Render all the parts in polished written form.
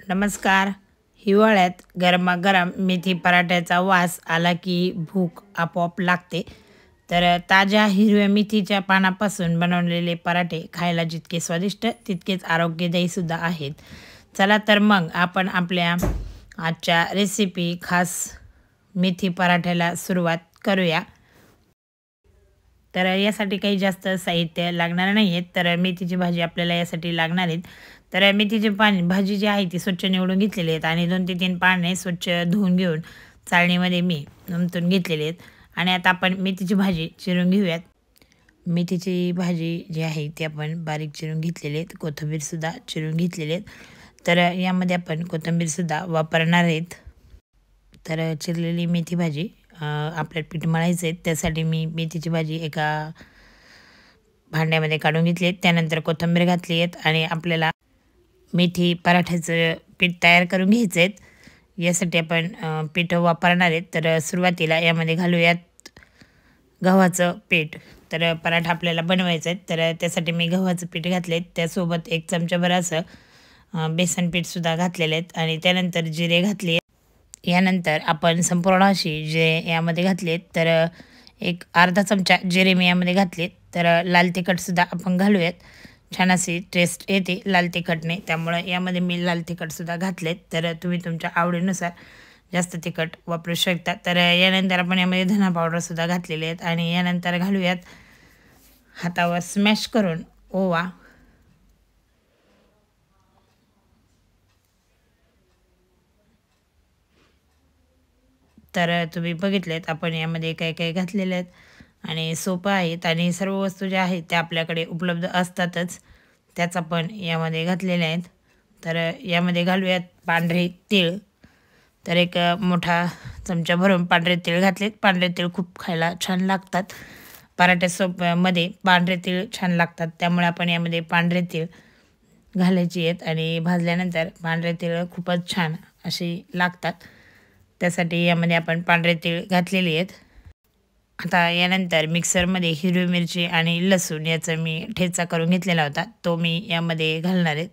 नमस्कार. हिवाळ्यात गरमागरम मेथी पराठ्याचा वास आला की भूक आपोआप लागते. तर ताज्या हिरव्या मेथीच्या पानापासून बनवलेले पराठे खायला जितके स्वादिष्ट तितकेच आरोग्यदायी सुद्धा आहेत. चला तर मग आपण आपल्या आजच्या रेसिपी खास मेथी पराठ्याला सुरुवात करूया. तर यासाठी काही जास्त साहित्य लागणार नाही आहेत. तर मेथीची भाजी आपल्याला यासाठी लागणार आहेत. तर मेथीची भाजी जी आहे ती स्वच्छ निवडून घेतलेली आहेत आणि 2 ते 3 पाने स्वच्छ धुवून घेऊन चाळणीमध्ये मी नमतून घेतलेली आहेत. आणि आता आपण मेथीची भाजी चिरून घेऊयात. मेथीची भाजी जी आहे ती आपण बारीक चिरून घेतलेली आहेत. कोथिंबीरसुद्धा चिरून घेतलेली आहेत. तर यामध्ये आपण कोथिंबीरसुद्धा वापरणार आहेत. तर चिरलेली मेथी भाजी आपल्याला पीठ मळायचं आहे. त्यासाठी मी मेथीची भाजी एका भांड्यामध्ये काढून घेतली आहे. त्यानंतर कोथिंबीर घातली आहेत आणि आपल्याला मेथी पराठ्याचं पीठ तयार करून घ्यायचं आहे. यासाठी आपण पीठ वापरणार आहेत. तर सुरुवातीला यामध्ये घालूयात गव्हाचं पीठ. तर पराठा आपल्याला बनवायचा आहे. तर त्यासाठी मी गव्हाचं पीठ घातले आहेत. त्यासोबत 1 चमचाभर असं बेसन पीठसुद्धा घातलेलं आहेत आणि त्यानंतर जिरे घातले. यानंतर आपण संपूर्ण अशी जिरे यामध्ये घातलेत. तर एक अर्धा चमचा जिरे मी यामध्ये घातलेत. तर लाल तिखटसुद्धा आपण घालूयात. छान अशी टेस्ट येते लाल तिखटने, त्यामुळं यामध्ये मी लाल तिखटसुद्धा घातलेत. तर तुम्ही तुमच्या आवडीनुसार जास्त तिखट वापरू शकता. तर यानंतर आपण यामध्ये धना पावडरसुद्धा घातलेले आहेत आणि यानंतर घालूयात हातावर स्मॅश करून ओवा. तर तुम्ही बघितलेत आपण यामध्ये काय काय घातलेले आहेत आणि सोपं आहेत आणि सर्व वस्तू ज्या आहेत त्या आपल्याकडे उपलब्ध असतातच, त्याच आपण यामध्ये घातलेल्या आहेत. तर यामध्ये घालूयात पांढरे तीळ. तर एक मोठा चमचा भरून पांढरे तीळ घातलेत. पांढरे तीळ खूप खायला छान लागतात. पराठ्यामध्ये पांढरे तीळ छान लागतात, त्यामुळे आपण यामध्ये पांढरे तीळ घालायची आहेत आणि भाजल्यानंतर पांढरे तीळ खूपच छान अशी लागतात. त्यासाठी यामध्ये आपण पांढरे तीळ घातलेली आहेत. आता यानंतर मिक्सरमध्ये हिरवी मिरची आणि लसूण याचा मी ठेचा करून घेतलेला होता, तो मी यामध्ये घालणार आहे.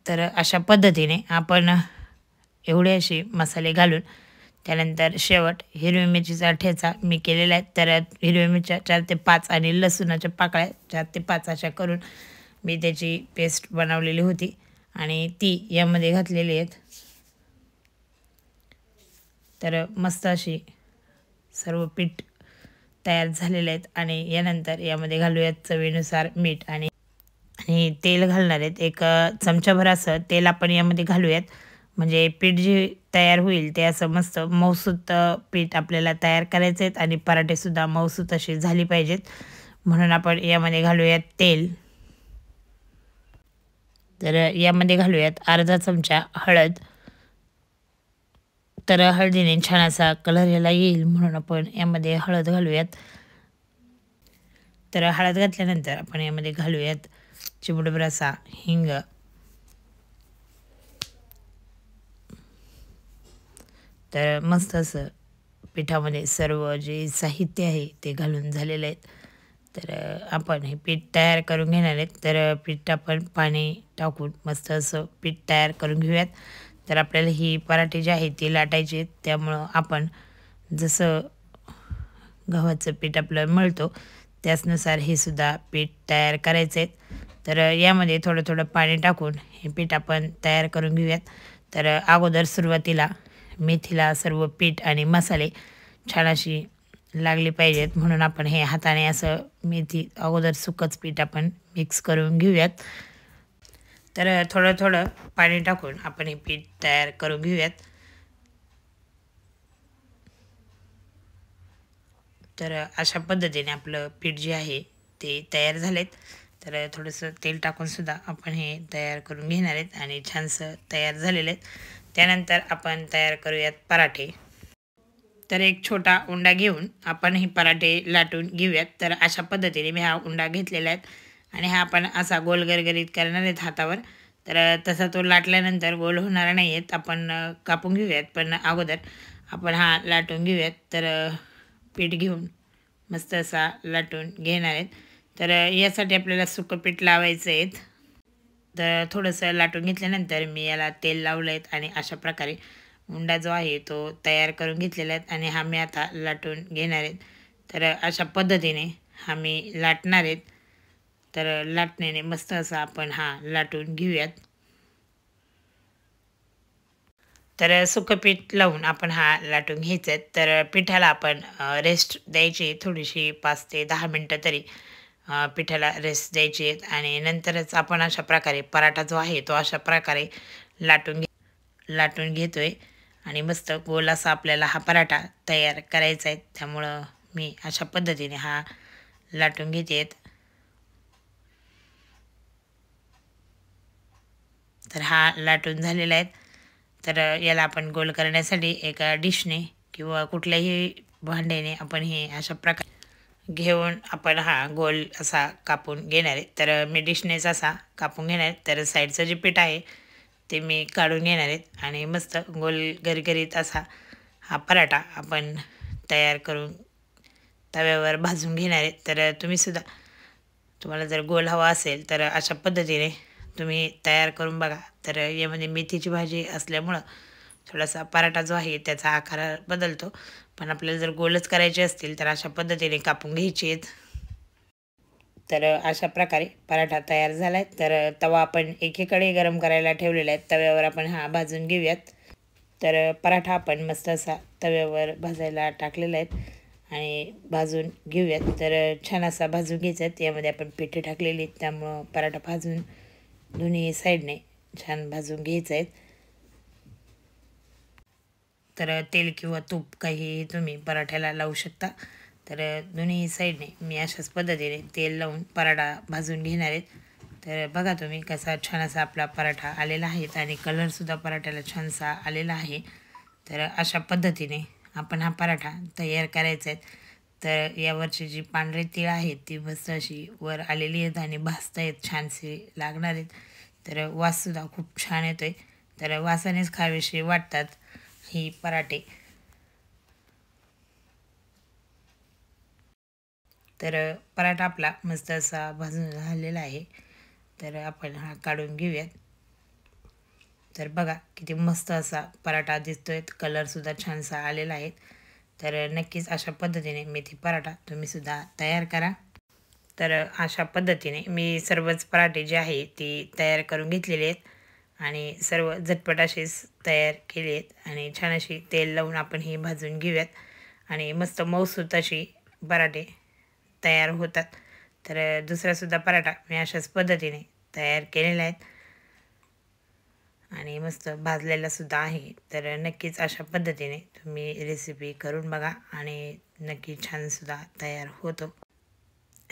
तर अशा पद्धतीने आपण एवढे असे मसाले घालून त्यानंतर शेवट हिरवी मिरचीचा ठेचा मी केलेला आहे. तर हिरव्या मिरच्या 4 ते 5 आणि लसूणाच्या पाकळ्या 4 ते 5 अशा करून मी त्याची पेस्ट बनवलेली होती आणि ती यामध्ये घातलेली आहेत. तर मस्त अशी सर्व पीठ तयार झालेले आहेत आणि यानंतर यामध्ये घालूयात चवीनुसार मीठ आणि आणि तेल घालणार आहेत. एक चमचाभर असं तेल आपण यामध्ये घालूयात, म्हणजे पीठ जे तयार होईल ते असं मस्त मऊसूत पीठ आपल्याला तयार करायचं आहेत आणि पराठेसुद्धा मऊसूत अशी झाली पाहिजेत, म्हणून आपण यामध्ये घालूयात तेल. तर यामध्ये घालूयात अर्धा चमचा हळद. तर हळदीने छान असा कलर याला येईल म्हणून आपण यामध्ये हळद घालूयात. तर हळद घातल्यानंतर आपण यामध्ये घालूयात चिमूटभर असा हिंग. तर मस्त असं पिठामध्ये सर्व जे साहित्य आहे ते घालून झालेलं आहे. तर आपण हे पीठ तयार करून घेणार आहेत. तर पीठ आपण पाणी टाकून मस्त असं पीठ तयार करून घेऊयात. तर आपल्याला ही पराठे जे आहे ती लाटायची आहेत, त्यामुळं आपण जसं गव्हाचं पीठ आपलं मळतो त्याचनुसार हे सुद्धा पीठ तयार करायचं आहे. तर यामध्ये थोडं थोडं पाणी टाकून हे पीठ आपण तयार करून घेऊयात. तर अगोदर सुरुवातीला मेथीला सर्व पीठ आणि मसाले छान अशी लागली पाहिजेत, म्हणून आपण हे हाताने असं मेथी अगोदर सुकंच पीठ आपण मिक्स करून घेऊयात. तर थोडं थोडं पाणी टाकून आपण हे पीठ तयार करून घेऊयात. तर अशा पद्धतीने आपलं पीठ जे आहे ते तयार झालेत. तर थोडंसं तेल टाकूनसुद्धा आपण हे तयार करून घेणार आहेत आणि छानसं तयार झालेलं आहेत. त्यानंतर आपण तयार करूयात पराठे. तर एक छोटा उंडा घेऊन आपण हे पराठे लाटून घेऊयात. तर अशा पद्धतीने मी हा उंडा घेतलेला आहे आणि हा आपण असा गोल गरगरीत करणार आहेत हातावर. तर तसा तो लाटल्यानंतर गोल होणार नाही आहेत, आपण कापून घेऊयात. पण अगोदर आपण हा लाटून घेऊयात. तर पीठ घेऊन मस्त असा लाटून घेणार आहेत. तर यासाठी आपल्याला सुकं पीठ लावायचं आहेत. तर थोडंसं लाटून घेतल्यानंतर मी याला तेल लावलं आहे आणि अशा प्रकारे उंडा जो आहे तो तयार करून घेतलेला आहे आणि हा मी आता लाटून घेणार आहेत. तर अशा पद्धतीने हा मी लाटणार आहेत. तर लाटण्याने मस्त असा आपण हा लाटून घेऊयात. तर सुकं पीठ लावून आपण हा लाटून घ्यायचं आहे. तर पिठाला आपण रेस्ट द्यायची थोडीशी 5 ते 10 मिनटं तरी पिठाला रेस्ट द्यायची आहेत आणि नंतरच आपण अशा प्रकारे पराठा जो आहे तो अशा प्रकारे लाटून घेतो आहे आणि मस्त गोल असा आपल्याला हा पराठा तयार करायचा आहे. त्यामुळं मी अशा पद्धतीने हा लाटून घेते आहेत. तर हा लाटून झालेला आहे. तर याला आपण गोल करण्यासाठी एका डिशने किंवा कुठल्याही भांड्याने आपण हे अशा प्रकारे घेऊन आपण हा गोल असा कापून घेणार आहे. तर मी डिशनेच असा कापून घेणार आहे. तर साईडचं जे पीठ आहे ते मी काढून घेणार आहेत आणि मस्त गोल गरगरीत असा हा पराठा आपण तयार करून तव्यावर भाजून घेणार आहे. तर तुम्हाला जर गोल हवा असेल तर अशा पद्धतीने तुम्ही तयार करून बघा. तर यामध्ये मेथीची भाजी असल्यामुळं थोडासा पराठा जो आहे त्याचा आकार बदलतो. पण आपल्याला जर गोलच करायचे असतील तर अशा पद्धतीने कापून घ्यायचे आहेत. तर अशा प्रकारे पराठा तयार झाला आहे. तर तवा आपण एकीकडे गरम करायला ठेवलेला आहे. तव्यावर आपण हा भाजून घेऊयात. तर पराठा आपण मस्त असा तव्यावर भाजायला टाकलेला आहे आणि भाजून घेऊयात. तर छान असा भाजून घ्यायचा आहे. यामध्ये आपण पिठे टाकलेली आहेत त्यामुळं पराठा भाजून दोन्ही साईडने छान भाजून घ्यायचं आहे. तर तेल किंवा तूप काहीही तुम्ही पराठ्याला लावू शकता. तर दोन्ही साईडने मी अशाच पद्धतीने तेल लावून पराठा भाजून घेणार आहेत. तर बघा तुम्ही कसा छान असा आपला पराठा आलेला आहे आणि कलरसुद्धा पराठ्याला छानसा आलेला आहे. तर अशा पद्धतीने आपण हा पराठा तयार करायचा आहे. तर यावरची जी पांढरी तीळ आहेत ती मस्त अशी वर आलेली आहेत आणि भाजता आहेत छानसे लागणार आहेत. तर वाससुद्धा खूप छान येतो आहे. तर वासानेच खावेसे वाटतात ही पराठे. तर पराठा आपला मस्त असा भाजून झालेला आहे. तर आपण हा काढून घेऊयात. तर बघा किती मस्त असा पराठा दिसतोय. कलरसुद्धा छानसा आलेला आहे. तर नक्कीच अशा पद्धतीने मेथी पराठा तुम्हीसुद्धा तयार करा. तर अशा पद्धतीने मी सर्वच पराठे जे आहे ती तयार करून घेतलेले आहेत आणि सर्व झटपट असेच तयार केले आहेत आणि छान अशी तेल लावून आपण ही भाजून घेऊयात आणि मस्त मऊसूत अशी पराठे तयार होतात. तर दुसरासुद्धा पराठा मी अशाच पद्धतीने तयार केलेला आहे आणि मस्त भाजलेलासुद्धा आहे. तर नक्कीच अशा पद्धतीने तुम्ही रेसिपी करून बघा आणि नक्की छानसुद्धा तयार होतो.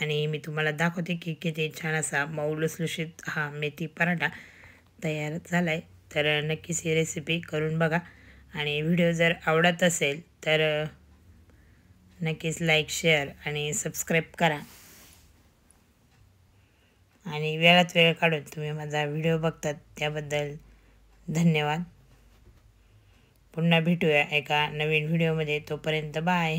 आणि मी तुम्हाला दाखवते की किती छान असा मऊ लुसलुशीत हा मेथी पराठा तयार झाला आहे. तर नक्कीच ही रेसिपी करून बघा आणि व्हिडिओ जर आवडत असेल तर नक्कीच लाईक, शेअर आणि सबस्क्राईब करा आणि वेळात वेळ काढून तुम्ही माझा व्हिडिओ बघतात त्याबद्दल धन्यवाद. पुन्हा भेटूया एका नवीन व्हिडिओमध्ये. तोपर्यंत बाय.